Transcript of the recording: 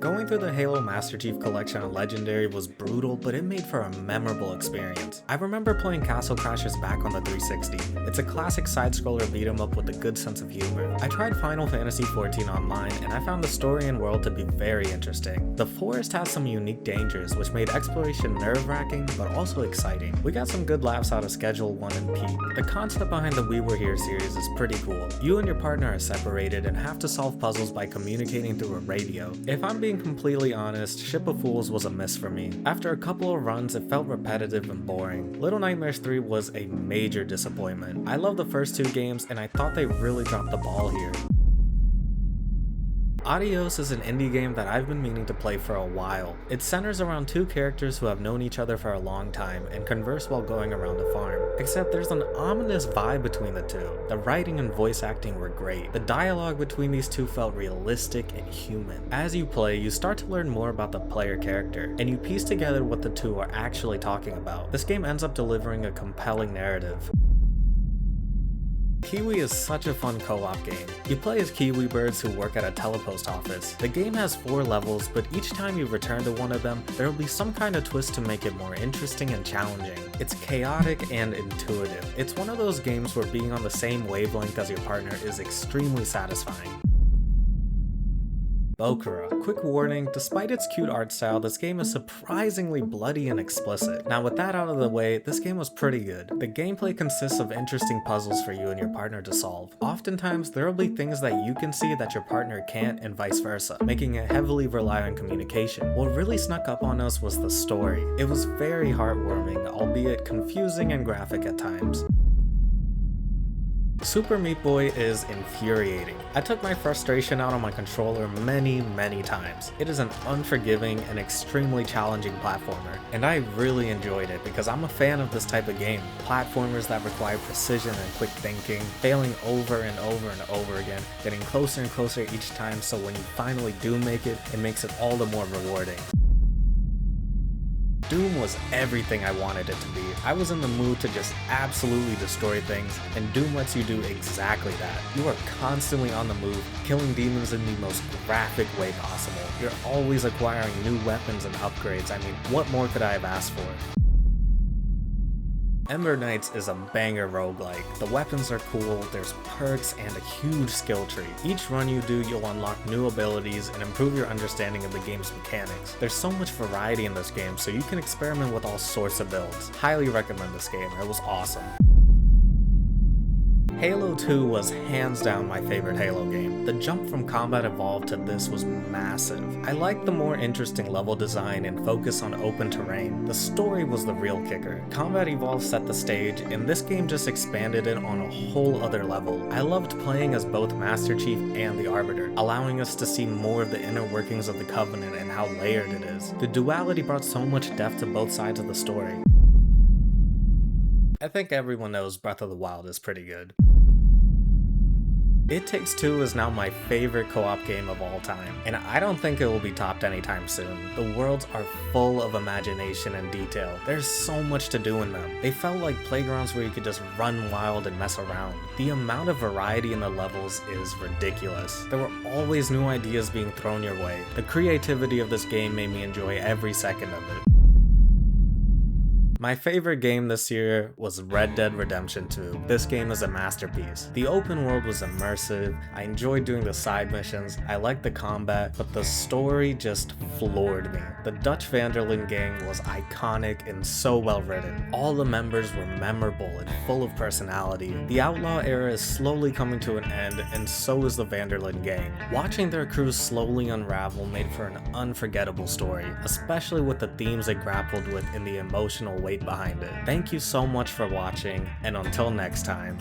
Going through the Halo Master Chief Collection on Legendary was brutal, but it made for a memorable experience. I remember playing Castle Crashers back on the 360. It's a classic side-scroller beat-em-up with a good sense of humor. I tried Final Fantasy XIV online, and I found the story and world to be very interesting. The forest has some unique dangers, which made exploration nerve-wracking, but also exciting. We got some good laughs out of Schedule 1 and Peak. The concept behind the We Were Here series is pretty cool. You and your partner are separated and have to solve puzzles by communicating through a radio. If I'm being completely honest, Ship of Fools was a miss for me. After a couple of runs, it felt repetitive and boring. Little Nightmares 3 was a major disappointment. I love the first two games, and I thought they really dropped the ball here. Adios is an indie game that I've been meaning to play for a while. It centers around two characters who have known each other for a long time and converse while going around a farm. Except there's an ominous vibe between the two. The writing and voice acting were great. The dialogue between these two felt realistic and human. As you play, you start to learn more about the player character, and you piece together what the two are actually talking about. This game ends up delivering a compelling narrative. Kiwi is such a fun co-op game. You play as Kiwi birds who work at a telepost office. The game has 4 levels, but each time you return to one of them, there will be some kind of twist to make it more interesting and challenging. It's chaotic and intuitive. It's one of those games where being on the same wavelength as your partner is extremely satisfying. Bokura. Quick warning, despite its cute art style, this game is surprisingly bloody and explicit. Now with that out of the way, this game was pretty good. The gameplay consists of interesting puzzles for you and your partner to solve. Oftentimes, there will be things that you can see that your partner can't and vice versa, making it heavily rely on communication. What really snuck up on us was the story. It was very heartwarming, albeit confusing and graphic at times. Super Meat Boy is infuriating. I took my frustration out on my controller many times. It is an unforgiving and extremely challenging platformer, and I really enjoyed it because I'm a fan of this type of game. Platformers that require precision and quick thinking, failing over and over again, getting closer and closer each time, so when you finally do make it, it makes it all the more rewarding. Doom was everything I wanted it to be. I was in the mood to just absolutely destroy things, and Doom lets you do exactly that. You are constantly on the move, killing demons in the most graphic way possible. You're always acquiring new weapons and upgrades. I mean, what more could I have asked for? Ember Knights is a banger roguelike. The weapons are cool, there's perks, and a huge skill tree. Each run you do, you'll unlock new abilities and improve your understanding of the game's mechanics. There's so much variety in this game, so you can experiment with all sorts of builds. Highly recommend this game, it was awesome. Halo 2 was hands down my favorite Halo game. The jump from Combat Evolved to this was massive. I liked the more interesting level design and focus on open terrain. The story was the real kicker. Combat Evolved set the stage, and this game just expanded it on a whole other level. I loved playing as both Master Chief and the Arbiter, allowing us to see more of the inner workings of the Covenant and how layered it is. The duality brought so much depth to both sides of the story. I think everyone knows Breath of the Wild is pretty good. It Takes Two is now my favorite co-op game of all time, and I don't think it will be topped anytime soon. The worlds are full of imagination and detail. There's so much to do in them. They felt like playgrounds where you could just run wild and mess around. The amount of variety in the levels is ridiculous. There were always new ideas being thrown your way. The creativity of this game made me enjoy every second of it. My favorite game this year was Red Dead Redemption 2. This game is a masterpiece. The open world was immersive, I enjoyed doing the side missions, I liked the combat, but the story just floored me. The Dutch Van der Linde gang was iconic and so well written. All the members were memorable and full of personality. The Outlaw era is slowly coming to an end, and so is the Van der Linde gang. Watching their crews slowly unravel made for an unforgettable story, especially with the themes it grappled with and the emotional weight behind it. Thank you so much for watching, and until next time.